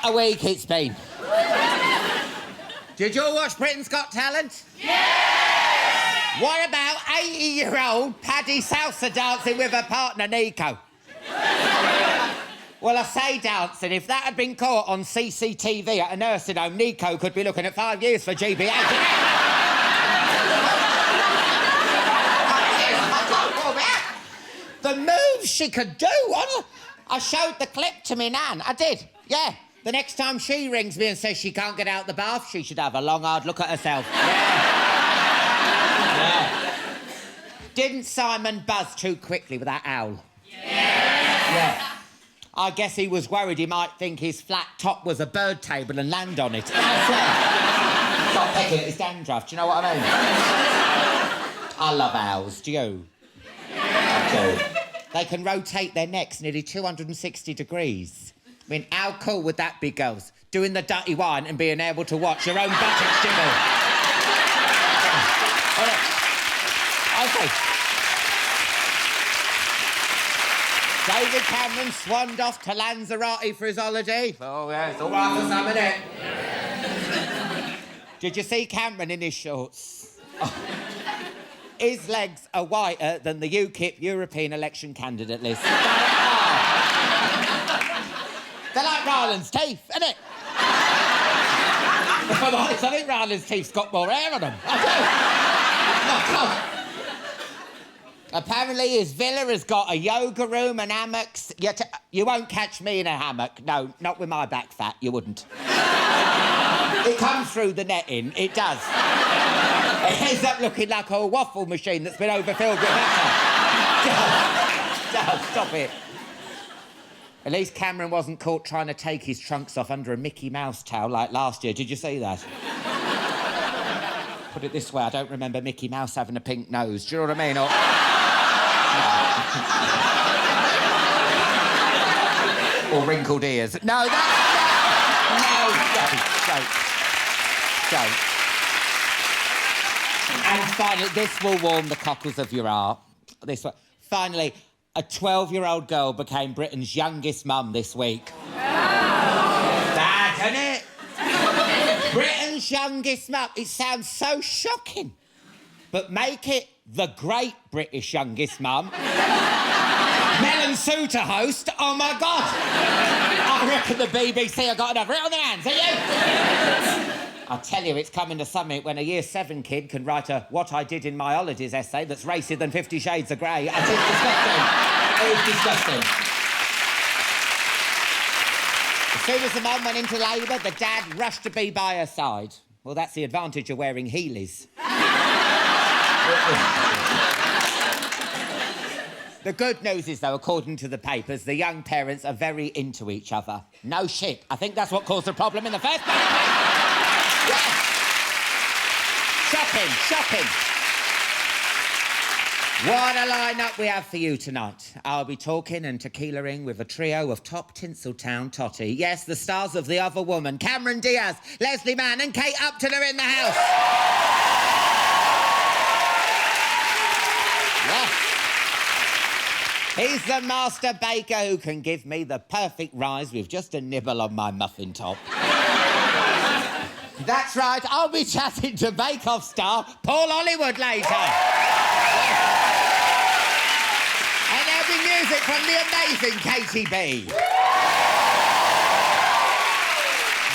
a week it's been. Did you all watch Britain's Got Talent? Yes! What about 80-year-old Paddy salsa dancing with her partner, Nico? Well, I say dancing. If that had been caught on CCTV at a nursing home, Nico could be looking at 5 years for GBH. The moves she could do, I showed the clip to me nan. I did, yeah. The next time she rings me and says she can't get out the bath, she should have a long, hard look at herself. Yeah. Didn't Simon buzz too quickly with that owl? Yeah. I guess he was worried he might think his flat top was a bird table and land on it. Stop pecking at his dandruff, do you know what I mean? I love owls, do you? I do. They can rotate their necks nearly 260 degrees. I mean, how cool would that be, girls? Doing the dirty wine and being able to watch your own buttocks jiggle. OK. David Cameron swanned off to Lanzarote for his holiday. Oh, yeah, it's all right for some, isn't it? Did you see Cameron in his shorts? Oh. His legs are whiter than the UKIP European election candidate list. They're like Ryland's teeth, isn't it? If I'm honest, I think Ryland's teeth's got more hair on them. I do. Apparently his villa has got a yoga room and hammocks. You won't catch me in a hammock. No, not with my back fat, you wouldn't. It comes through the netting, it does. It ends up looking like a waffle machine that's been overfilled with butter. Stop it. At least Cameron wasn't caught trying to take his trunks off under a Mickey Mouse towel like last year. Did you see that? Put it this way, I don't remember Mickey Mouse having a pink nose. Do you know what I mean? Or wrinkled ears. No, that's... No, don't. And finally, this will warm the cockles of your heart. This one. Finally, a 12-year-old girl became Britain's youngest mum this week. Bad, isn't it? Britain's youngest mum. It sounds so shocking. But make it the great British youngest mum. Mel and Sue to host. Oh, my God. I reckon the BBC have got enough. Right on their hands, are you? I tell you, it's coming to something when a Year 7 kid can write a What I Did in My Holidays essay that's racier than 50 Shades of Grey. It's disgusting. It's disgusting. As soon as the mum went into labour, the dad rushed to be by her side. Well, that's the advantage of wearing heelys. The good news is, though, according to the papers, the young parents are very into each other. No shit. I think that's what caused the problem in the first place. Yes. Shocking. What a lineup we have for you tonight. I'll be talking and tequila-ing with a trio of top Tinseltown totty. Yes, the stars of The Other Woman, Cameron Diaz, Leslie Mann and Kate Upton are in the house. Yes. He's the master baker who can give me the perfect rise with just a nibble on my muffin top. That's right, I'll be chatting to Bake Off star Paul Hollywood later. And there'll be music from the amazing Katie B.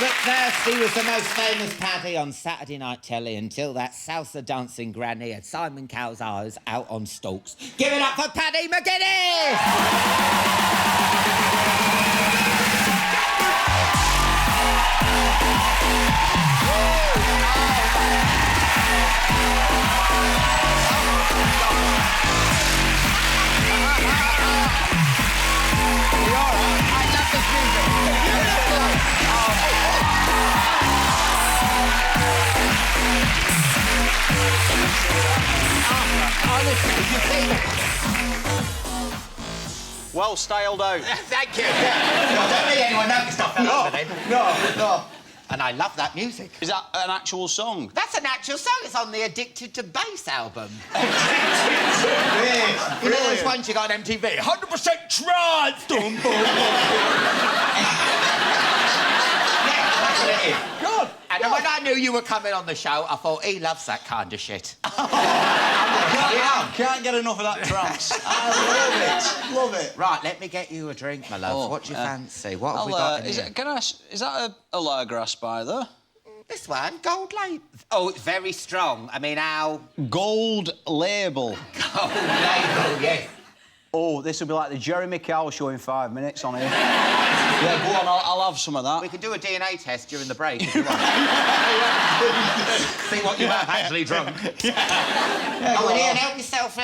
But first, he was the most famous Paddy on Saturday night telly until that salsa dancing granny had Simon Cowell's eyes out on stalks. Give it up for Paddy McGuinness! Well staled out. Thank you. I don't think anyone noticed I fell over then. No. And I love that music. Is that an actual song? That's an actual song. It's on the Addicted to Bass album. Brilliant. You know those ones you got on MTV? 100% trance. And when I knew you were coming on the show, I thought, he loves that kind of shit. Can't get enough of that trance. I love it. Right, let me get you a drink, my love. What do you fancy? What have we got in here? Is that a lager by there? This one, gold label. Oh, it's very strong. I mean, how... Gold label. Gold label, yes. Oh, this will be like the Jeremy Kyle show in 5 minutes on here. Yeah, go on, I'll have some of that. We can do a DNA test during the break if you want. See what you have actually drunk. Oh, and Ian, help yourself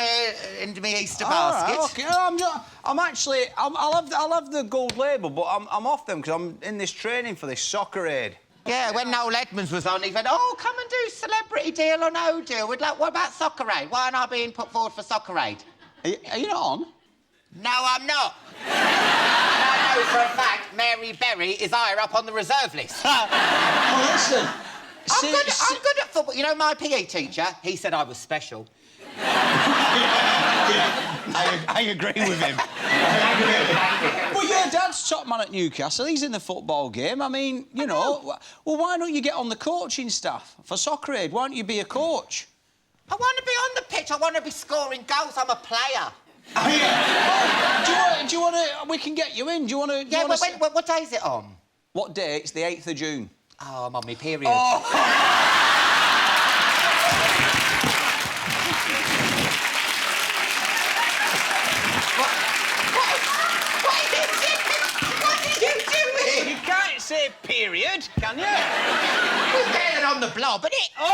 into my Easter basket. Right, OK, I'll have the gold label, but I'm off them because I'm in this training for this soccer aid. Yeah, when Noel Edmonds was on, he went, oh, come and do Celebrity Deal or No Deal. We'd like, what about Soccer Aid? Why aren't I being put forward for Soccer Aid? Are you not on? No, I'm not. I know for a fact Mary Berry is higher up on the reserve list. Oh, listen. I'm good at football. You know, my PE teacher, he said I was special. I agree with him. Well, your dad's top man at Newcastle. He's in the football game. I mean, you know. Well, why don't you get on the coaching staff for Soccer Aid? Why don't you be a coach? I want to be on the pitch. I want to be scoring goals. I'm a player. Oh, do you want to... We can get you in. Do you want to... Yeah, what day is it on? What day? It's the 8th of June. Oh, I'm on my period. Oh. What are you doing? You can't say period, can you? It's better on the blob, isn't it? Oh!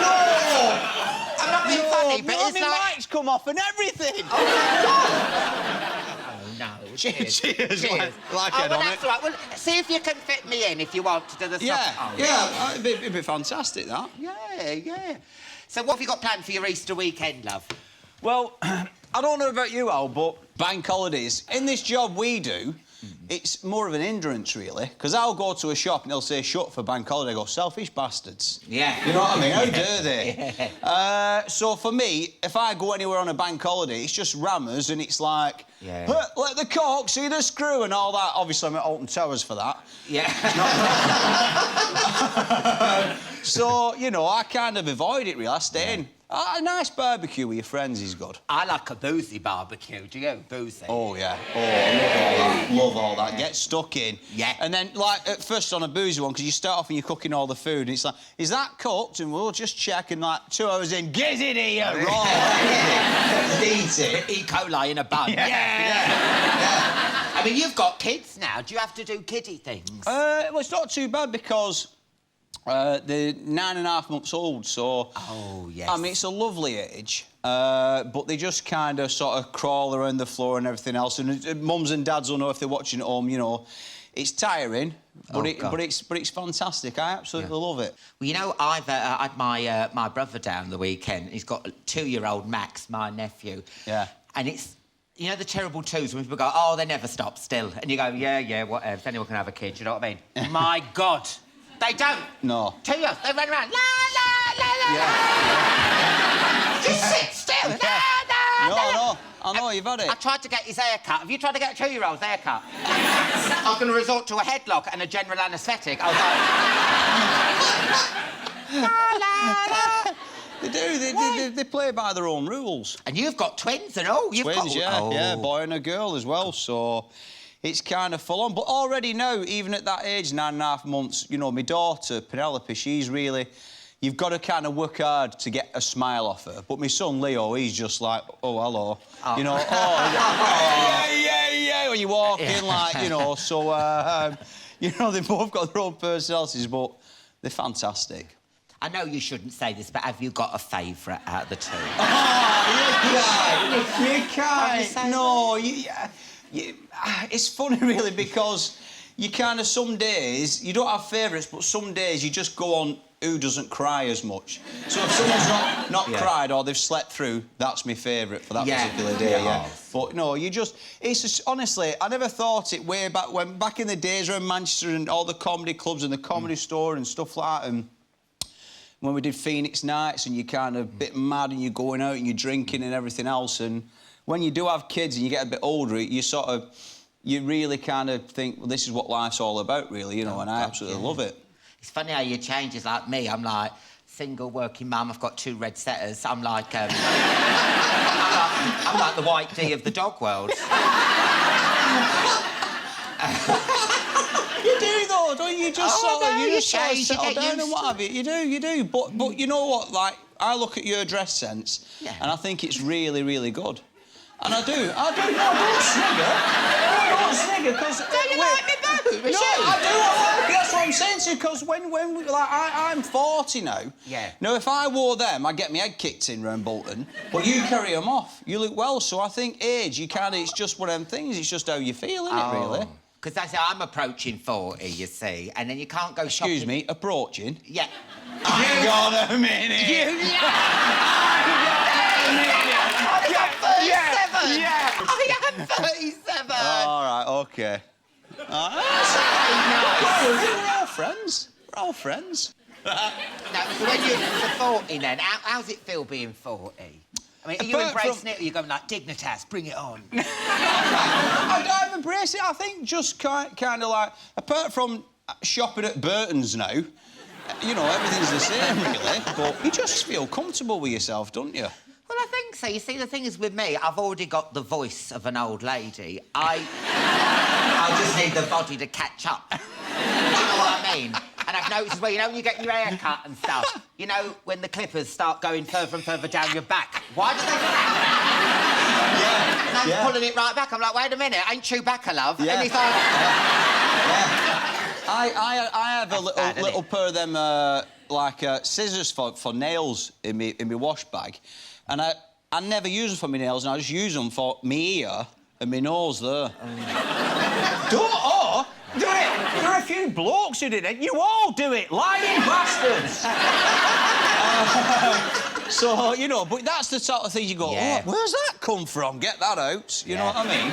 No! I'm not being funny, but it's my like... lights come off and everything. Oh, my God! Oh, no. Cheers. Like oh, well, that's all right. Well, see if you can fit me in if you want to do the stuff. Yeah, it'd be fantastic, that. Yeah. So what have you got planned for your Easter weekend, love? Well, I don't know about you, Al, but bank holidays, in this job we do, it's more of an hindrance, really, because I'll go to a shop and they'll say shut for bank holiday. I go, selfish bastards. Yeah. You know what I mean? How dare they? Yeah. So for me, if I go anywhere on a bank holiday, it's just rammers and it's like, let the cork see the screw and all that. Obviously, I'm at Alton Towers for that. Yeah. So, you know, I kind of avoid it, really. I stay in. A nice barbecue with your friends is good. I like a boozy barbecue. Do you? Boozy? Oh, yeah. Oh, I love all that. Get stuck in. Yeah. And then, like, at first on a boozy one, because you start off and you're cooking all the food, and it's like, is that cooked? And we'll just check, and, like, 2 hours in, get it here, raw. Eat it. E. coli in a bun. Yeah. I mean, you've got kids now. Do you have to do kiddie things? Well, it's not too bad, because... they're 9.5 months old, so... Oh, yes. I mean, it's a lovely age, but they just kind of sort of crawl around the floor and everything else, and mums and dads will know if they're watching at home, you know. It's tiring, but it's fantastic. I absolutely love it. Well, you know, I've had my brother down the weekend. He's got a 2-year-old Max, my nephew. Yeah. And it's... You know the terrible twos when people go, oh, they never stop still. And you go, yeah, whatever. If anyone can have a kid, you know what I mean? My God. They don't. No. 2 years, they run around. La, la. Just sit still. La. No, I know, you've had it. I tried to get his hair cut. Have you tried to get a 2-year-old's hair cut? I was going to resort to a headlock and a general anaesthetic. I was like... la. They do. They play by their own rules. And you've got twins and all. Twins, yeah, boy and a girl as well, so... It's kind of full on. But already now, even at that age, 9.5 months, you know, my daughter, Penelope, she's really... You've got to kind of work hard to get a smile off her. But my son, Leo, he's just like, oh, hello. Oh. You know, yeah, when you walk in, like, you know, so... you know, they've both got their own personalities, but they're fantastic. I know you shouldn't say this, but have you got a favourite out of the two? Oh, you can't. No, it's funny, really, because you kind of... Some days, you don't have favourites, but some days you just go on who doesn't cry as much. So if someone's not cried or they've slept through, that's my favourite for that particular day, But, no, you just... It's just... Honestly, I never thought it way back when... Back in the days around Manchester and all the comedy clubs and the Comedy Store and stuff like that, and when we did Phoenix Nights and you're kind of a bit mad and you're going out and you're drinking and everything else, and... When you do have kids and you get a bit older, you sort of... you really kind of think, well, this is what life's all about, really, you know, and I absolutely love it. It's funny how you change. It's like me. I'm like single working mum. I've got 2 red setters. I'm like, I'm like the white D of the dog world. You do though, don't you? Just Oh, sort of, no, you you just sort of change, you settle get down used and what have you. You do. But you know what? Like, I look at your dress sense, and I think it's really, really good. And I do. No, don't snigger, because... Don't you like me boots? No, I do. I like it. That's what I'm saying to you, because when we, like, I'm 40 now. Yeah. Now, if I wore them, I'd get my head kicked in round Bolton. But you carry them off. You look well, so I think age, you kind of... It's just one of them things. It's just how you feel, isn't it, really? Because that's how I'm approaching 40, you see, and then you can't go shopping... Excuse me, approaching? Yeah. Hang on a minute. Yeah. I am 37. All right, OK. We're all friends. We're all friends. Now, so when you're 40 then, how's it feel being 40? I mean, are you embracing it or are you going like, Dignitas, bring it on? I embrace it. I think just kind of like, apart from shopping at Burton's now, you know, everything's the same, really, but you just feel comfortable with yourself, don't you? Well, I think so. You see, the thing is with me, I've already got the voice of an old lady. I just need the body to catch up. You know what I mean? And I've noticed as well, you know, when you get your hair cut and stuff, you know, when the clippers start going further and further down your back, why do they do that? And I'm pulling it right back. I'm like, wait a minute, ain't Chewbacca, love? Yeah. And he's like... I have a little pair of them, scissors for nails in me wash bag. And I never use them for my nails, and I just use them for me ear and my nose there. There are a few blokes who did it. You all do it, lying bastards. So, you know, but that's the sort of thing you go, oh, where's that come from? Get that out. You know what I mean?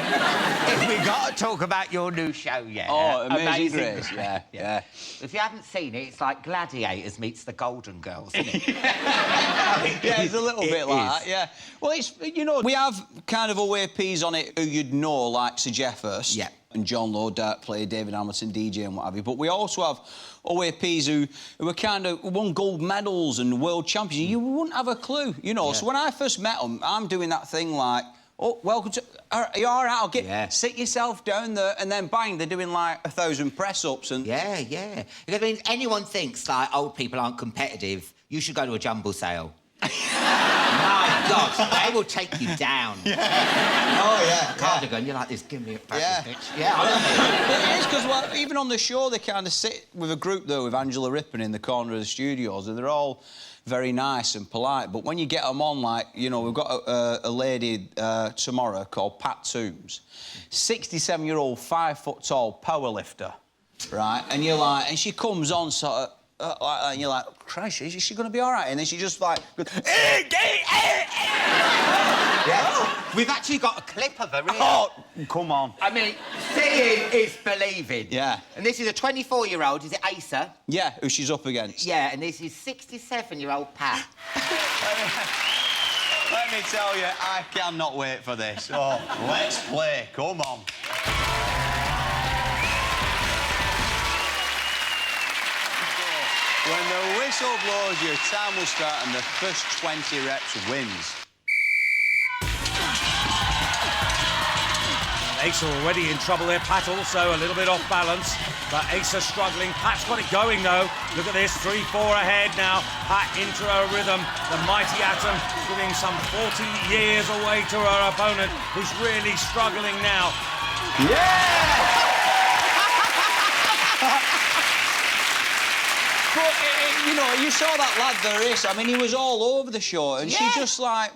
We've got to talk about your new show, yeah? Oh, Amazing Grace. Yeah. If you haven't seen it, it's like Gladiators meets the Golden Girls, isn't it? Yeah, it's a little bit like that, yeah. Well, it's, you know, we have kind of OAPs on it who you'd know, like Sir Jeffers. Yeah. And John Lowe, Dart Player, David Hamilton, DJ and what have you. But we also have OAPs who are kind of won gold medals and world champions. You wouldn't have a clue, you know. Yeah. So when I first met them, I'm doing that thing like, oh, welcome to... Are you all right? I'll get... Yeah. Sit yourself down there, and then bang, they're doing like 1,000 press-ups and... Yeah. Because, I mean, anyone thinks, like, old people aren't competitive, you should go to a jumble sale. My God, they will take you down. Yeah. Oh, yeah. Cardigan, you're like this, give me a packet, bitch. Yeah, I It is, because well, even on the show, they kind of sit with a group there with Angela Rippon in the corner of the studios, and they're all very nice and polite. But when you get them on, like, you know, we've got a lady tomorrow called Pat Toombs, 67-year-old, 5-foot-tall powerlifter, right? And you're like, and she comes on sort of, like that, and you're like, Christ, is she going to be all right? And then she just like... goes, yeah. We've actually got a clip of her, really. Oh, come on. I mean, seeing is believing. Yeah. And this is a 24-year-old, is it Asa? Yeah, who she's up against. Yeah, and this is 67-year-old Pat. Let me tell you, I cannot wait for this. Oh, let's play. Come on. When the whistle blows, your time will start and the first 20 reps wins. Asa already in trouble there. Pat also a little bit off balance. But Asa struggling. Pat's got it going, though. Look at this, 3-4 ahead now. Pat into her rhythm. The mighty Atom giving some 40 years away to her opponent, who's really struggling now. Yeah! But, you know, you saw that lad there, Asa. I mean, he was all over the show, and she just, like...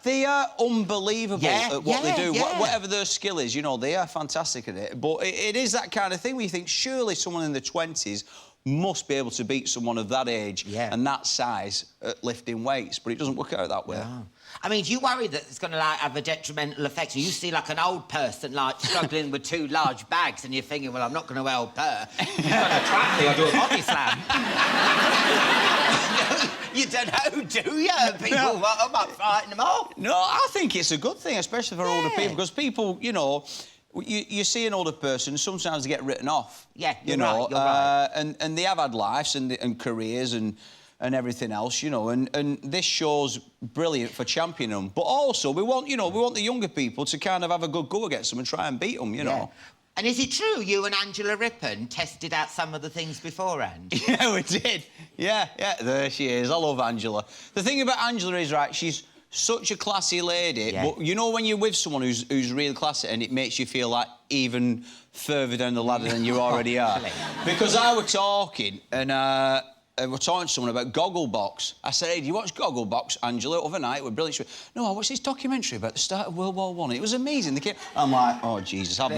They are unbelievable at what they do. Whatever their skill is, you know, they are fantastic at it. But it is that kind of thing where you think, surely someone in the 20s must be able to beat someone of that age and that size at lifting weights, but it doesn't work out that way. No. I mean, do you worry that it's going to, like, have a detrimental effect? So you see, like, an old person, like, struggling with 2 large bags, and you're thinking, well, I'm not going to help her. She's going to trap me or do a body slam. You don't know, do you? People, I'm not fighting them off. No, I think it's a good thing, especially for older people, because people, you know... you see an older person, sometimes they get written off. Yeah, you're right, you're right. And they have had lives and careers and everything else, you know, and this show's brilliant for championing them. But also, we want the younger people to kind of have a good go against them and try and beat them, you know. And is it true you and Angela Rippon tested out some of the things beforehand? Yeah, we did. Yeah, there she is. I love Angela. The thing about Angela is, right, she's such a classy lady, but you know when you're with someone who's really classy and it makes you feel like even further down the ladder than you already are. Because I was talking and we're talking to someone about Gogglebox. I said, hey, do you watch Gogglebox, Angela, overnight? We're brilliant. She went, no, I watched this documentary about the start of World War I. It was amazing. I'm like, oh, Jesus, you've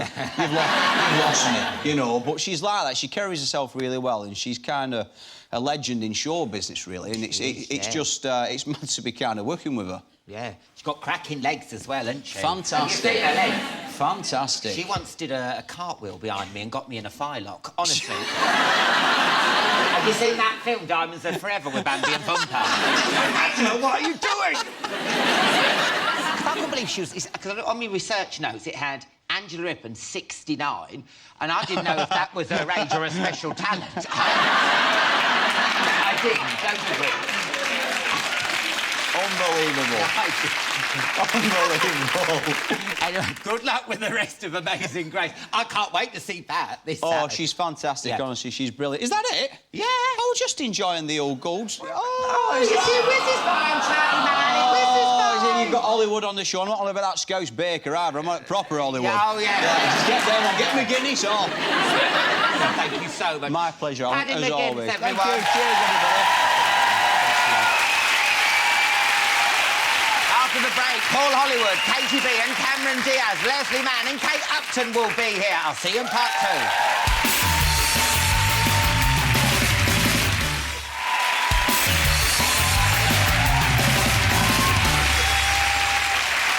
lost me, you know. But she's like that. She carries herself really well and she's kind of a legend in show business, really. And it's just, it's mad to be kind of working with her. Yeah. She's got cracking legs as well, hasn't she? Fantastic. Have you seen her legs? Fantastic. She once did a cartwheel behind me and got me in a firelock, honestly. Have you seen that film, Diamonds Are Forever, with Bambi and Bumper? Angela, what are you doing? I can't believe she was... Because on my research notes, it had Angela Rippon, 69, and I didn't know if that was her age or a special talent. I didn't, don't you, Rick? Unbelievable. Unbelievable. Anyway, good luck with the rest of Amazing Grace. I can't wait to see Pat this Saturday. She's fantastic, honestly. She's brilliant. Is that it? Yeah. I was just enjoying the old golds. Is it Mrs. Fine, Chatty Man? You've got Hollywood on the show. I'm not on about that Scouse Baker either. I'm like proper Hollywood. Yeah, just get them on. Get McGuinness on. Thank you so much. My pleasure, Paddy as McGuinness, always. everyone. Thank you. Cheers, everybody. After the break, Paul Hollywood, Katie B and Cameron Diaz, Leslie Mann and Kate Upton will be here. I'll see you in part 2.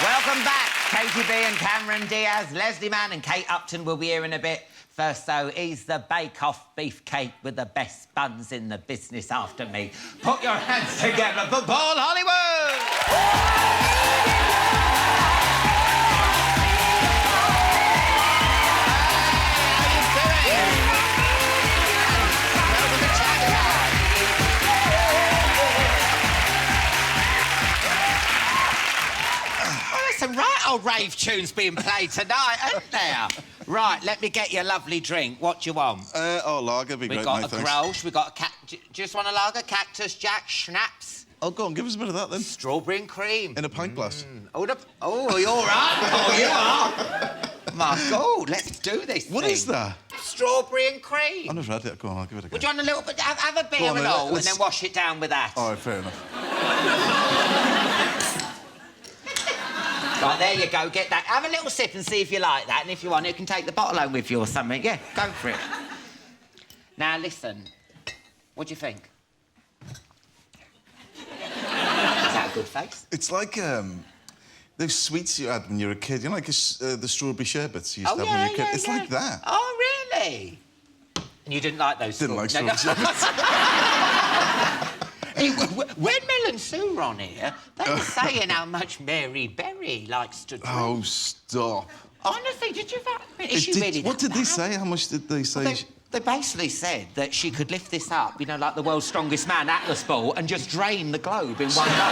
Welcome back. Katie B and Cameron Diaz, Leslie Mann and Kate Upton will be here in a bit. First, though, he's the bake-off beefcake with the best buns in the business after me. Put your hands together for Paul Hollywood! Some right old rave tunes being played tonight, aren't there? Right, let me get you a lovely drink. What do you want? Lager would be great, We've got mate, a thanks. Grolsch, we've got a just want a lager, Cactus Jack, Schnapps. Oh, go on, give us a bit of that, then. Strawberry and cream. In a pint glass. Oh, you're all right. Oh, you are. My God, let's do this What thing. is that? Strawberry and cream. I've never had it. Go on, I'll give it a go. Would you want a little bit? Have a beer on, and then, all, and let's- then wash it down with that. All right, fair enough. Right, there you go, get that. Have a little sip and see if you like that, and if you want, you can take the bottle home with you or something. Yeah, go for it. Now, listen. What do you think? Is that a good face? It's like those sweets you had when you were a kid. You know, like the strawberry sherbets you used to have when you were a kid. It's like that. Oh, really? And you didn't like those? Didn't like strawberry strawberry sherbets. Hey, when Mel and Sue were on here, they were saying how much Mary Berry likes to drink. Oh, stop. Honestly, did you... Is she really What that did they bad? say? How much did they say? Well, they basically said that she could lift this up, you know, like the world's strongest man, Atlas ball, and just drain the globe in one go.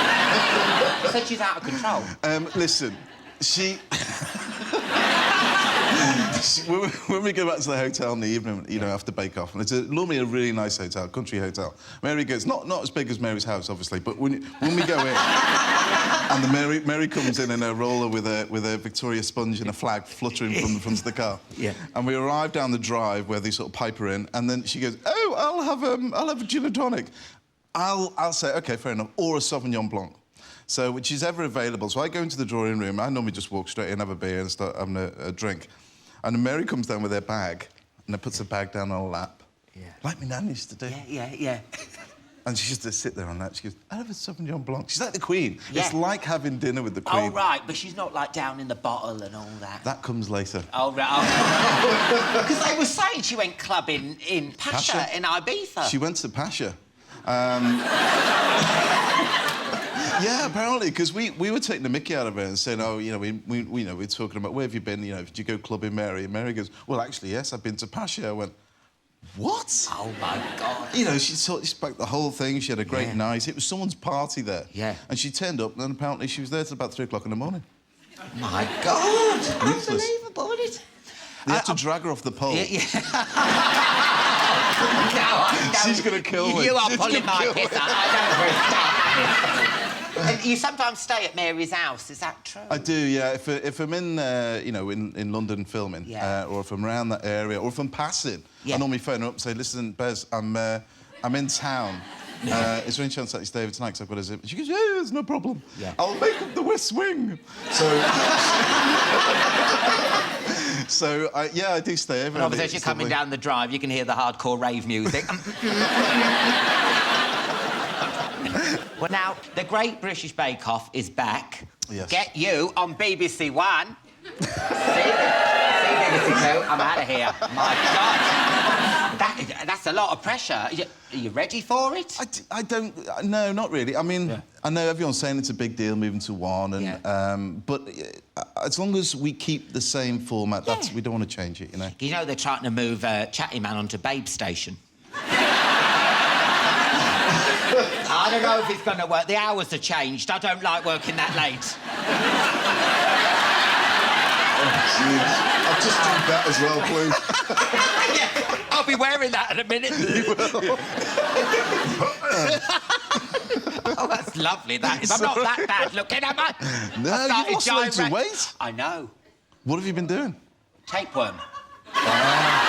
They said she's out of control. Listen, when we go back to the hotel in the evening, you know, after Bake Off, and it's normally a really nice hotel, country hotel. Mary goes, not as big as Mary's house, obviously, but when we go in, and Mary comes in a roller with a Victoria sponge and a flag fluttering from the front of the car. Yeah. And we arrive down the drive where they sort of pipe her in, and then she goes, oh, I'll have a gin and tonic. I'll say, OK, fair enough, or a Sauvignon Blanc. So, which is ever available. So I go into the drawing room. I normally just walk straight in, have a beer and start having a drink. And then Mary comes down with her bag and then puts the bag down on her lap. Yeah. Like my nan used to do. Yeah. And she used to sit there on that. She goes, I have a Sauvignon Blanc. She's like the Queen. Yeah. It's like having dinner with the Queen. Oh, right, but she's not, like, down in the bottle and all that. That comes later. Oh, right. Because they were saying she went clubbing in Pasha in Ibiza. She went to Pasha. Yeah, apparently, because we were taking the mickey out of her and saying, oh, you know, we're talking about where have you been? You know, did you go clubbing, Mary? And Mary goes, well, actually, yes, I've been to Pasha. I went, what? Oh my God! You know, she spoke the whole thing. She had a great night. It was someone's party there. Yeah. And she turned up, and apparently she was there till about 3 o'clock in the morning. My God! Ruthless. Unbelievable, isn't it? They had to drag her off the pole. No, I don't. She's gonna kill me. You are She's pulling gonna my kill piss me. out. I don't really start. And you sometimes stay at Mary's house. Is that true? I do, yeah. If I'm in, you know, in London filming, or if I'm around that area, or if I'm passing, I normally phone her up and say, listen, Bez, I'm in town. Is there any chance that you stay over tonight? 'Cause I've got a zip. She goes, yeah, there's no problem. Yeah. I'll make up the West Wing. So, yeah, I do stay over. And obviously, as you're coming down the drive, you can hear the hardcore rave music. Well, now, the Great British Bake Off is back. Yes. Get you on BBC One. See BBC Two, I'm out of here. My God. That's a lot of pressure. Are you ready for it? I don't... No, not really. I mean, I know everyone's saying it's a big deal moving to one, and but as long as we keep the same format, we don't want to change it, you know? You know they're trying to move Chatty Man onto Babe Station. I don't know if it's going to work. The hours have changed. I don't like working that late. I'll just do that as well, please. Yeah, I'll be wearing that in a minute. Oh, that's lovely, that is. I'm not that bad looking, am I? No, you've lost loads of weight. I know. What have you been doing? Tapeworm. Yeah.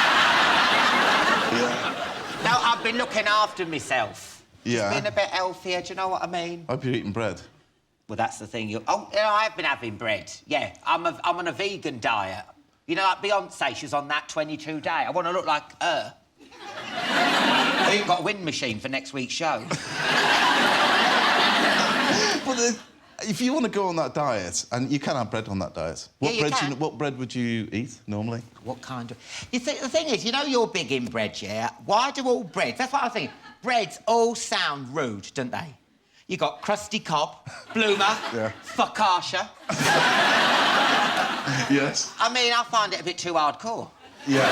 No, I've been looking after myself. Yeah. Being a bit healthier, do you know what I mean? I hope you're eating bread. Well, that's the thing. I've been having bread. Yeah, I'm on a vegan diet. You know, like Beyonce, she's on that 22-day. I want to look like her. I ain't got a wind machine for next week's show. But if you want to go on that diet, and you can have bread on that diet, what bread would you eat normally? What kind of... The thing is, you know you're big in bread, yeah? Why do all breads... That's what I was thinking. Breads all sound rude, don't they? You got crusty cob, bloomer, focaccia. Yes. I mean, I find it a bit too hardcore. Yeah.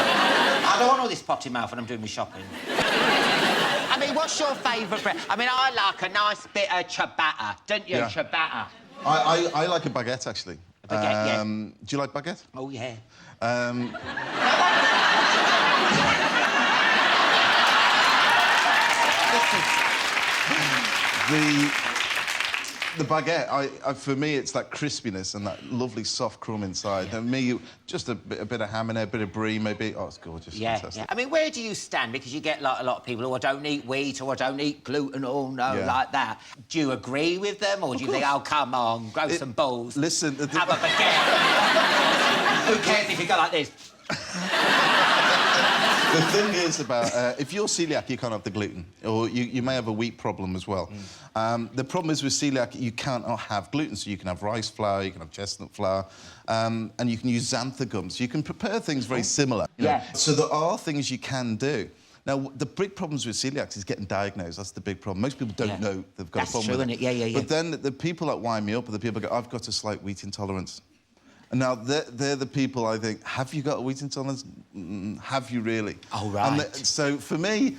I don't want all this potty mouth when I'm doing my shopping. I mean, what's your favourite bread? I mean, I like a nice bit of ciabatta, don't you? Yeah. Ciabatta. I like a baguette, actually. A baguette, yeah. Do you like baguette? Oh, yeah. The baguette, for me, it's that crispiness and that lovely soft crumb inside. And me, just a bit of ham in there, a bit of brie, maybe. Oh, it's gorgeous. Yeah, fantastic. yeah. I mean, where do you stand? Because you get like a lot of people who I don't eat wheat or I don't eat gluten or like that. Do you agree with them, or do you think, oh, come on, grow some balls? Listen... Have a baguette. Who cares if you go like this? The thing is about... if you're celiac, you can't have the gluten. Or you may have a wheat problem as well. The problem is with celiac, you can't have gluten. So you can have rice flour, you can have chestnut flour, and you can use xantha gum. So you can prepare things very similar. Yeah. So there are things you can do. Now, the big problems with celiac is getting diagnosed. That's the big problem. Most people don't know they've got a problem with it. Yeah. But then the people that wind me up are the people that go, I've got a slight wheat intolerance. And now, they're the people I think, have you got a wheat intolerance? Have you really? Oh, right. And so, for me,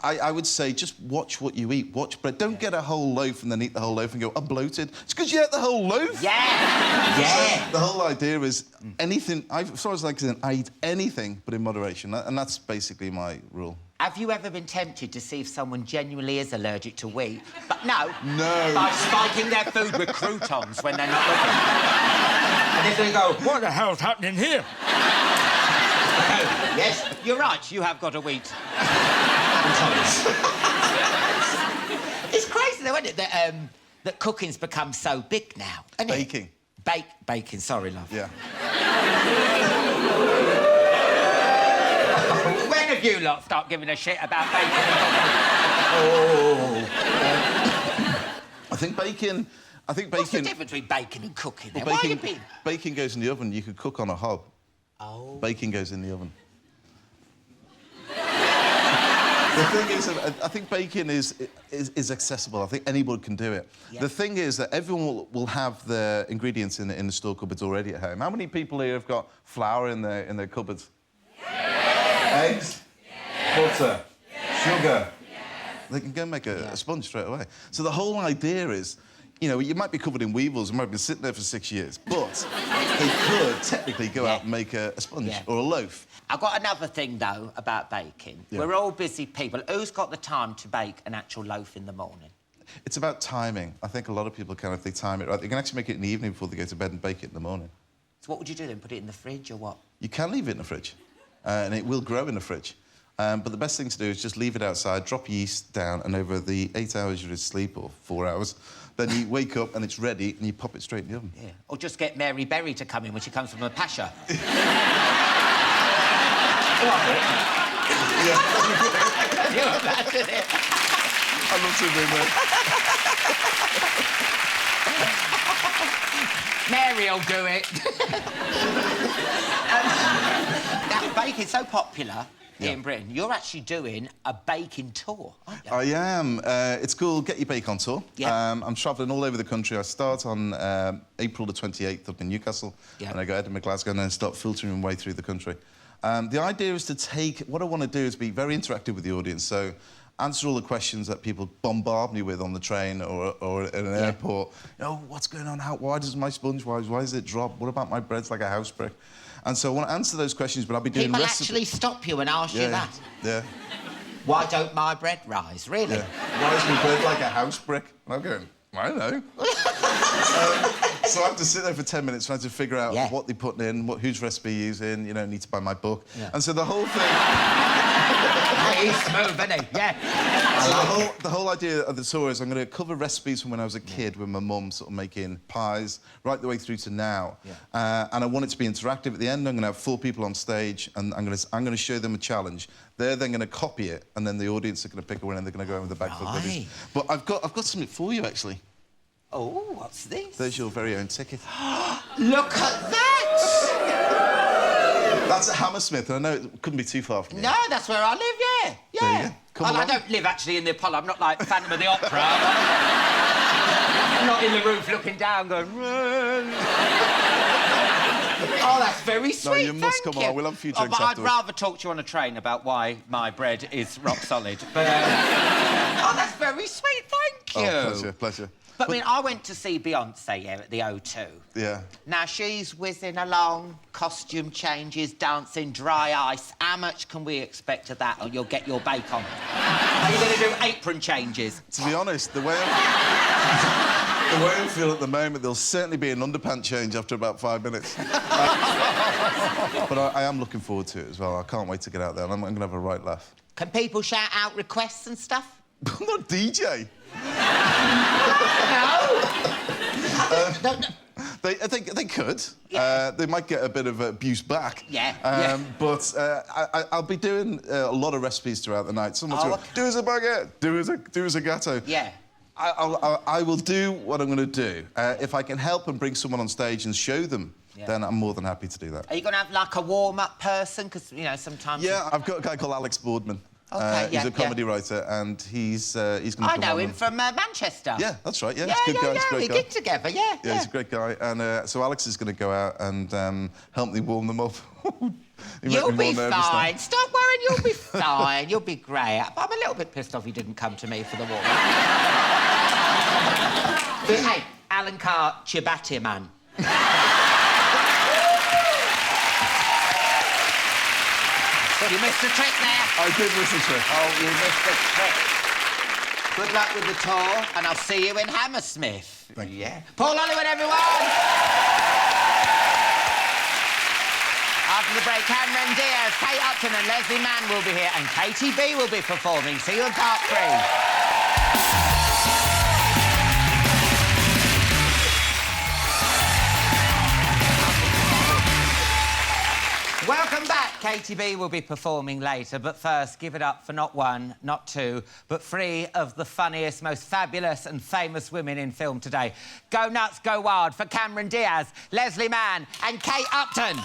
I would say just watch what you eat. Watch bread. Don't get a whole loaf and then eat the whole loaf and go, I'm bloated. It's because you ate the whole loaf. Yeah. The whole idea is anything... As far as I eat anything, but in moderation. And that's basically my rule. Have you ever been tempted to see if someone genuinely is allergic to wheat? But no. No. By spiking their food with croutons when they're not looking. And then they go, what the hell's happening here? Yes, you're right, you have got a wheat. It's crazy though, isn't it, that cooking's become so big now, isn't it? Baking. Baking, sorry, love. Yeah. When have you lot start giving a shit about bacon? I think bacon... What's the difference between bacon and cooking? Well, bacon goes in the oven. You could cook on a hob. Oh. Bacon goes in the oven. The thing is, I think baking is accessible. I think anybody can do it. Yeah. The thing is that everyone will have the ingredients in the store cupboards already at home. How many people here have got flour in their cupboards? Yes. Eggs? Yes. Butter? Yes. Sugar? Yes. They can go and make a sponge straight away. So the whole idea is, you know, you might be covered in weevils and might have been sitting there for 6 years, but they could technically go out and make a sponge or a loaf. I've got another thing, though, about baking. Yeah. We're all busy people. Who's got the time to bake an actual loaf in the morning? It's about timing. I think a lot of people if they time it right, they can actually make it in the evening before they go to bed and bake it in the morning. So what would you do then? Put it in the fridge or what? You can leave it in the fridge, and it will grow in the fridge. But the best thing to do is just leave it outside, drop yeast down, and over the 8 hours you're asleep, or 4 hours, then you wake up and it's ready, and you pop it straight in the oven. Yeah. Or just get Mary Berry to come in when she comes from a pasha. Yeah. You imagine it? I'd love to have been there. Mary'll do it. Now, baking's so popular in Britain. You're actually doing a baking tour, aren't you? I am. It's called Get Your Bake On Tour. Yeah. I'm travelling all over the country. I start on April the 28th up in Newcastle, and I go Edinburgh, Glasgow, and then start filtering my way through the country. The idea is to take... What I want to do is be very interactive with the audience, so answer all the questions that people bombard me with on the train or at an airport. You know, what's going on? Why does my sponge... Why does it drop? What about my bread's like a house brick? And so I want to answer those questions, but I'll be doing... People actually stop you and ask you that? Yeah. Why don't my bread rise? Really? Yeah. Why is my bread like a house brick? And I'm going, I don't know. So I have to sit there for 10 minutes trying to figure out what they're putting in, whose recipe you're using, you know, need to buy my book. Yeah. And so the whole thing... He's smooth, isn't he? Yeah. So the whole idea of the tour is I'm going to cover recipes from when I was a kid with my mum, sort of making pies, right the way through to now. Yeah. And I want it to be interactive. At the end, I'm going to have 4 people on stage, and I'm going to show them a challenge. They're then going to copy it, and then the audience are going to pick a winner, and they're going to go home with a bag full of goodies. But I've got something for you, actually. Oh, what's this? There's your very own ticket. Look at that! That's at Hammersmith, and I know it couldn't be too far from you. No, that's where I live, yeah. There you go. Come well, along. I don't live actually in the Apollo. I'm not like Phantom of the Opera. I'm not in the roof looking down going... Oh, that's very sweet, No, you must come on. We'll have a few drinks but afterwards. I'd rather talk to you on a train about why my bread is rock solid. But, oh, that's very sweet, thank you. Oh, pleasure, pleasure. But, I mean, I went to see Beyoncé at the O2. Yeah. Now, she's whizzing along, costume changes, dancing, dry ice. How much can we expect of that, or you'll get your bake on? Are you going to do apron changes? To be honest, the way I feel at the moment, there'll certainly be an underpant change after about 5 minutes. But I am looking forward to it as well. I can't wait to get out there, and I'm going to have a right laugh. Can people shout out requests and stuff? I'm not a DJ. No. I think they could. Yeah. They might get a bit of abuse back. Yeah. But I'll be doing a lot of recipes throughout the night. Someone's going, do as a baguette, do as a gâteau. Yeah. I will do what I'm going to do. If I can help and bring someone on stage and show them, then I'm more than happy to do that. Are you going to have, like, a warm-up person? Because, you know, sometimes... Yeah, I've got a guy called Alex Boardman. Okay, he's a comedy writer, and he's going to come I know him from Manchester. Yeah, that's right, yeah. He's a good guy, he's a great guy. We get together, yeah. Yeah, he's a great guy. And so Alex is going to go out and help me warm them up. You'll be fine. Stop worrying, you'll be fine. You'll be great. I'm a little bit pissed off he didn't come to me for the warm. But, hey, Alan Carr, Chatty Man. You missed a trick there. I did miss a trick. Oh, you missed a trick. Good luck with the tour, and I'll see you in Hammersmith. Thank you. Yeah. Paul Hollywood, everyone! After the break, Cameron Diaz, Kate Upton and Leslie Mann will be here, and Katie B will be performing. See you in part 3. Welcome back. Katie B will be performing later, but first, give it up for not 1, not 2, but 3 of the funniest, most fabulous and famous women in film today. Go nuts, go wild for Cameron Diaz, Leslie Mann and Kate Upton.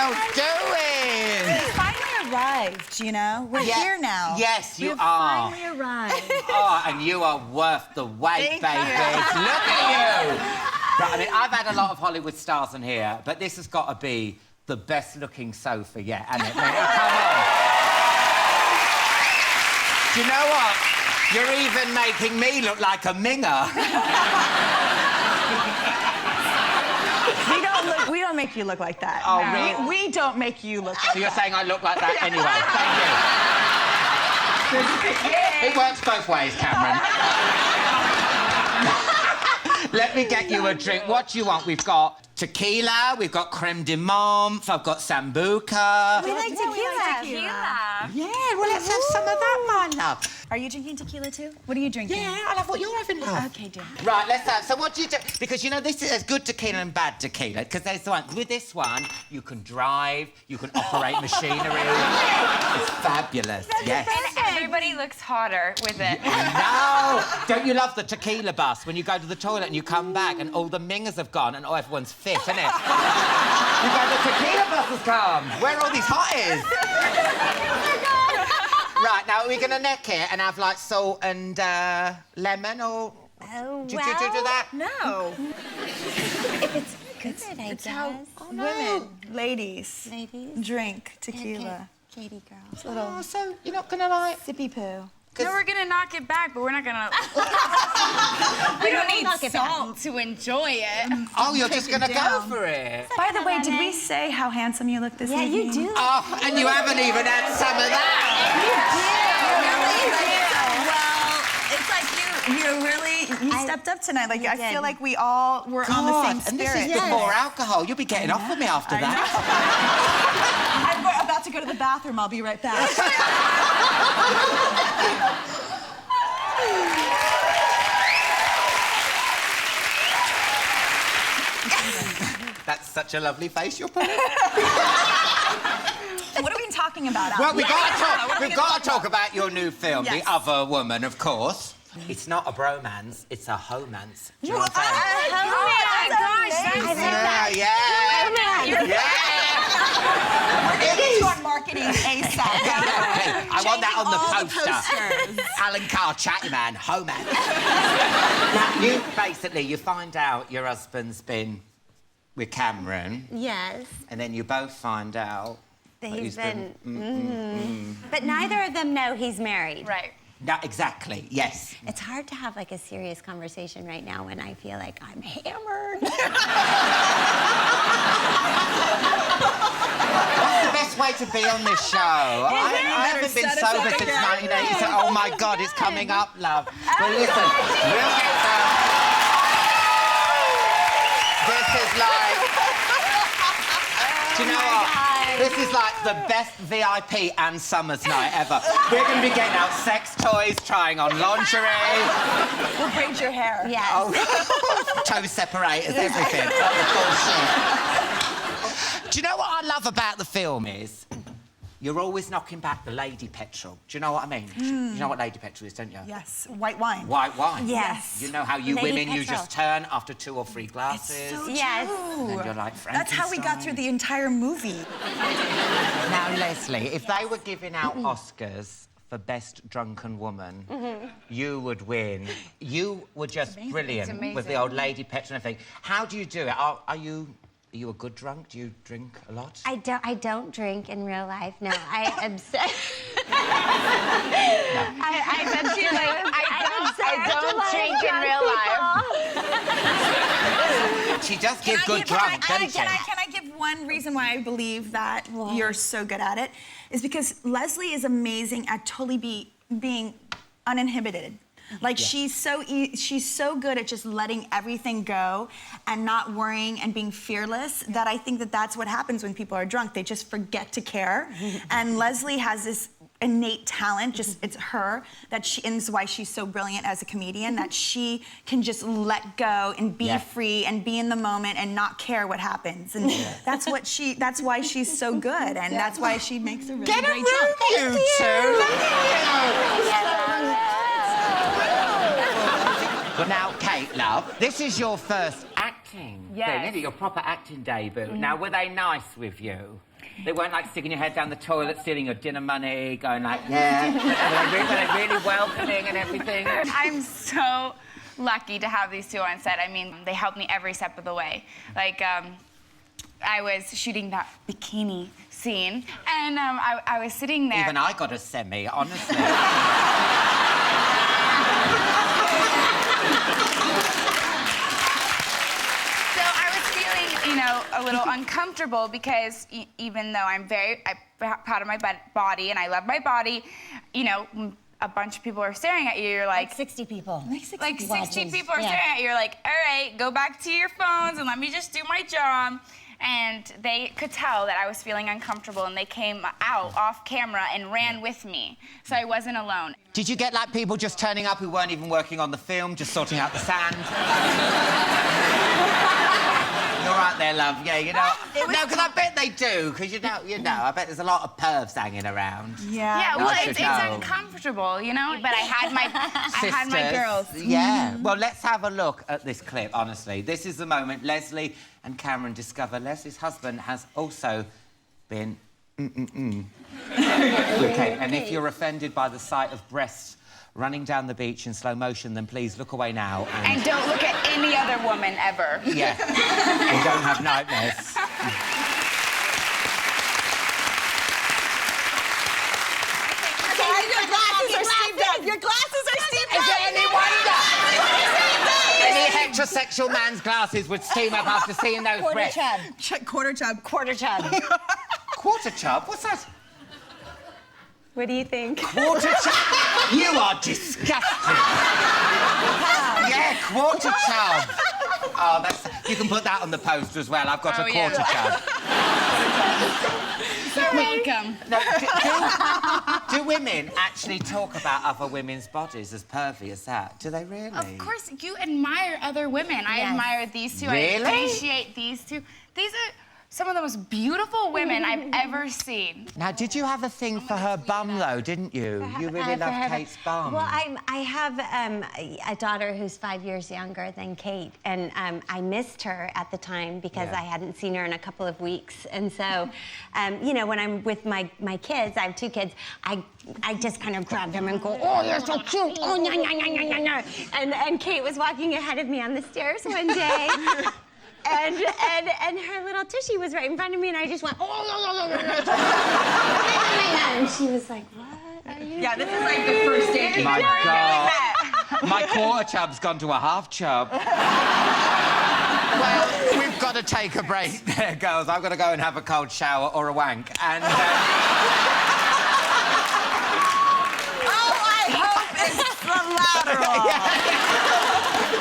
girls doing? We finally arrived, you know? We're here now. Yes, you We've are. finally arrived. Oh, and you are worth the wait, Thank baby. you. Look at you. Right, I mean, I've had a lot of Hollywood stars in here, but this has got to be the best-looking sofa yet, hasn't it? Now, come on. Do you know what? You're even making me look like a minger. We don't make you look like that. Oh, No. really? We don't make you look like So you're saying I look like that anyway? Thank you. It works both ways, Cameron. Let me get you a drink. What do you want? We've got tequila, we've got creme de menthe, I've got sambuca. We like tequila. Yeah, well, let's have some of that, my love. Are you drinking tequila too? What are you drinking? Yeah, I love what you're having, love. Okay, dear. Right, let's have... So what do you do? Because, you know, there's good tequila and bad tequila, because there's the one... With this one, you can drive, you can operate machinery. It's fabulous, yes. And everybody looks hotter with it. No! Don't you love the tequila bus when you go to the toilet and you come back and all the mingers have gone and everyone's fit, isn't it? You go, the tequila bus has come. Where are all these hotties? Right, now, are we going to neck it and have, like, salt and lemon, or... Oh, Do you do that? No. It's good, I It's guess. how women, ladies, Ladies. drink tequila. Katie girl. Little Oh, so you're not going to, like... sippy poo. No, we're gonna knock it back, but we're not gonna. We don't need knock it salt to enjoy it. Oh, you're just Take going it to go down. for it? By the way, did we say how handsome you look this Yeah, evening? you do. Oh, and you haven't even had some of that. Well, it's like you really stepped up tonight. Like, You I did. feel like we all were on the same and spirit. this is with more alcohol. You'll be getting off with me after that. I'm about to go to the bathroom. I'll be right back. That's such a lovely face you're putting. What are we talking about? Well, we've got What are to talk about your new film, Yes. The Other Woman, of course. It's not a bromance, it's a homance. Do you know what I'm saying? Oh my gosh, that's Yeah. Start marketing ASAP. Hey, I want that on the all the poster. Alan Carr, Chatty Man, homance. Now, you find out your husband's been with Cameron, Yes. and then you both find out That that he's been. But neither of them know he's married. right. No, exactly, yes. It's hard to have like a serious conversation right now when I feel like I'm hammered. That's the best way to be on this show. I haven't been sober since 1987. Oh, my God, it's coming up, love. Well, listen, we'll get This is like... Do you know what? This is like the best VIP and Summers night ever. We're going to be getting out sex toys, trying on lingerie. We'll braid your hair. Yes. Oh, toe separators, everything. Like the full suit. Do you know what I love about the film is? You're always knocking back the lady petrol. Do you know what I mean? You know what lady petrol is, don't you? Yes, white wine. White wine. Yes. You know how you Lady women, you petrol. just turn after 2 or 3 glasses. Yes. And you're like, That's how we got through the entire movie. Now, Leslie, if they were giving out Oscars for Best Drunken Woman, you would win. You were just brilliant It's with the old lady petrol and everything. How do you do it? Are you a good drunk? Do you drink a lot? I don't drink in real life. No, I'm obsessed. I'm obsessed. I don't drink in real life. She does give good drunk, doesn't she? Can I give one reason why I believe that you're so good at it? Is because Leslie is amazing at totally being uninhibited. Like, she's so good at just letting everything go and not worrying and being fearless that I think that that's what happens when people are drunk. They just forget to care. And Leslie has this innate talent, it's her, and it's why she's so brilliant as a comedian, that she can just let go and be free and be in the moment and not care what happens. And that's why she's so good, and that's why she makes a really Get a great room, job. you two! Well, now, Kate, love, this is your first acting thing, isn't it? Your proper acting debut. Now, were they nice with you? They weren't like sticking your head down the toilet, stealing your dinner money, going like, yeah. They're really welcoming and everything. I'm so lucky to have these two on set. I mean, they helped me every step of the way. Like, I was shooting that bikini scene, and I was sitting there. Even I got a semi, honestly. You know, a little uncomfortable because even though I'm proud of my body and I love my body, you know, a bunch of people are staring at you. You're like 60 people. Like 60 people are staring at you. You're like, all right, go back to your phones and let me just do my job. And they could tell that I was feeling uncomfortable, and they came out off camera and ran with me, so I wasn't alone. Did you get like people just turning up who weren't even working on the film, just sorting out the sand? You're right there, love. Yeah, you know. No, because I bet they do. Because you know, I bet there's a lot of pervs hanging around. Yeah. Yeah. Well, it's uncomfortable, you know. But I had my girls. Yeah. Well, let's have a look at this clip. Honestly, this is the moment Leslie and Cameron discover Leslie's husband has also been. Okay. And if you're offended by the sight of breasts running down the beach in slow motion, then please look away now. And don't look at any other woman ever. Yeah. And don't have nightmares. Your glasses are steamed up. Is there any wonder? Any heterosexual man's glasses would steam up after seeing those breasts. Quarter chub. Quarter chub. Quarter chub? What's that? What do you think? Quarter chub? You are disgusting. Yeah, quarter chub. Oh, that's... You can put that on the poster as well. I've got a quarter chub. You're welcome. No, do women actually talk about other women's bodies as pervy as that? Do they really? Of course, you admire other women. I admire these two. Really? I appreciate these two. These are some of the most beautiful women I've ever seen. Now, did you have a thing for her bum, though, didn't you? You really loved Kate's bum. Well, I have a daughter who's 5 years younger than Kate, and I missed her at the time because I hadn't seen her in a couple of weeks. And so, you know, when I'm with my kids, I have 2 kids, I just kind of grab them and go, oh, you're so cute, oh, no, no, no, no, no. And Kate was walking ahead of me on the stairs one day. And her little tushy was right in front of me, and I just went, oh, and she was like, what are you doing? This is like the first date. My God. My quarter chub's gone to a half chub. Well, we've got to take a break there, girls. I've got to go and have a cold shower or a wank. And, Oh, I hope it's the lateral.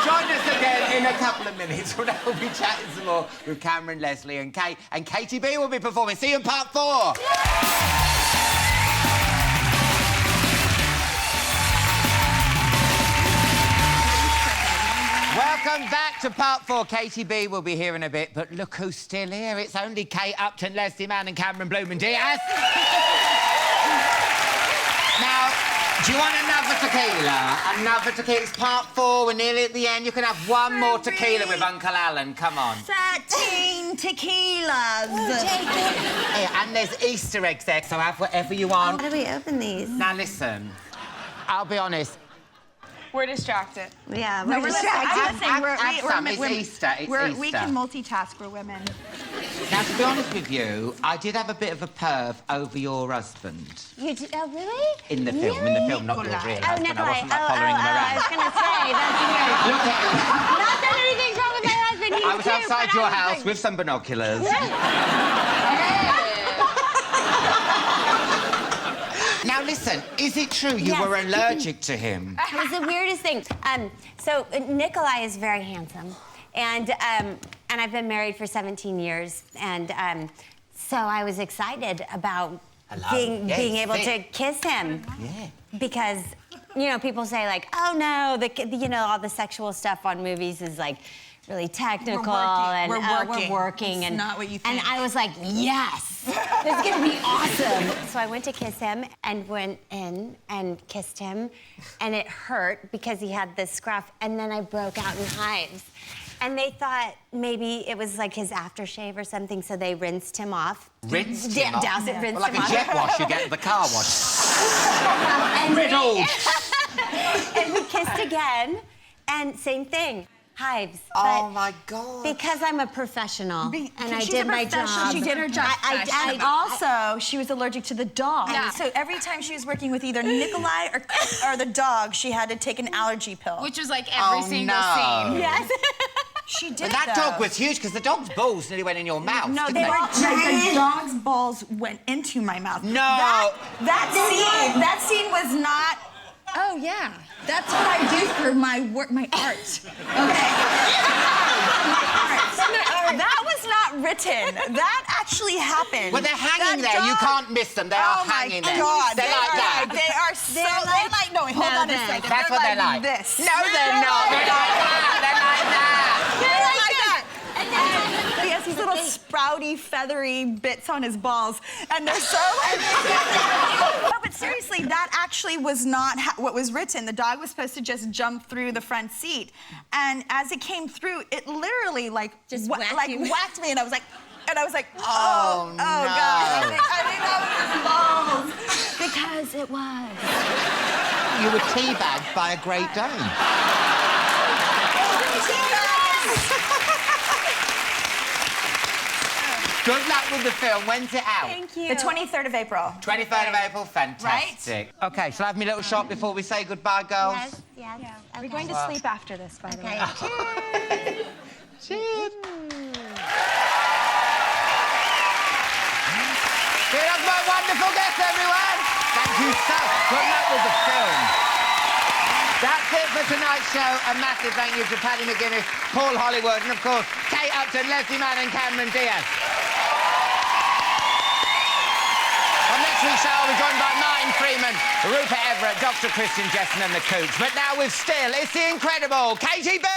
Join us again in a couple of minutes when we'll be chatting some more with Cameron, Leslie and Kate. And Katie B will be performing. See you in part 4. Welcome back to part 4. Katie B will be here in a bit, but look who's still here. It's only Kate, Upton, Leslie Mann and Cameron Diaz. Now, do you want another tequila? Another tequila. It's part 4. We're nearly at the end. You can have one more tequila with Uncle Alan. Come on. 13 tequilas. Hey, and there's Easter eggs there, so have whatever you want. How do we open these? Now, listen. I'll be honest. We're distracted. Yeah, No, we're listening. It's Easter. It's Easter. We can multitask. We're women. Now, to be honest with you, I did have a bit of a perv over your husband. You did? Oh, really? In the film. In the film, not your real husband. I wasn't like, following him I around. was going to say, that's weird. Look at him. Not that anything's wrong with my husband. He's I was cute, outside but your I was house like... with some binoculars. Now, listen, is it true you were allergic to him? It was the weirdest thing. So Nikolai is very handsome, and I've been married for 17 years, and so I was excited about being able to kiss him. Yeah. Because, you know, people say like, oh no, you know, all the sexual stuff on movies is like really technical, We're and working. we're working, It's and not what you think. And I was like, yes. yes, this is gonna be awesome. So I went to kiss him and went in and kissed him, and it hurt because he had this scruff, and then I broke out in hives. And they thought maybe it was like his aftershave or something, so they rinsed him off. Rinsed him off? Doused it, rinsed Well, like him a off. jet wash you get at the car wash. And Riddled. and we kissed again, and same thing. Hives. Oh, But my God. because I'm a professional and I She's did a my professional. job. She did her job. And also, she was allergic to the dog. Yeah. So every time she was working with either Nikolai or the dog, she had to take an allergy pill. Which was like every single no. scene. Yes. She did. But that dog was huge because the dog's balls nearly went in your mouth. No, didn't they were the dog's balls went into my mouth. No. That scene was not. Oh yeah, that's what I do for my work, my art. Okay. That was not written. That actually happened. Well, they're hanging That there. You dog- can't miss them. They are Oh my hanging there. God, They're like that. They are so. They're like. No, wait, hold on a second. That's what they're like. This. No, they're not. They're like that. They're like that. They're like that. And he has these little sprouty, feathery bits on his balls, and they're so. No, but seriously, that actually was not what was written. The dog was supposed to just jump through the front seat, and as it came through, it literally Just whacked me, and I was like. Oh, no. God. I think that was his balls. Because it was. You were teabagged by a Great Dane. Good luck with the film. When's it out? Thank you. The 23rd of April. 23rd of April. Fantastic. Right? OK, shall I have my little shot before we say goodbye, girls? Yes, yes. Yeah. Okay. We're going to sleep after this, by the way. Okay. Cheers. Here's my wonderful guest, everyone. Thank you so much. Good luck with the film. That's it for tonight's show. A massive thank you to Paddy McGuinness, Paul Hollywood, and of course, Kate Upton, Leslie Mann, and Cameron Diaz. On next week's show, I'll be joined by Martin Freeman, Rupert Everett, Dr. Christian Jessen, and the Coots. But now with still, it's the incredible Katie B.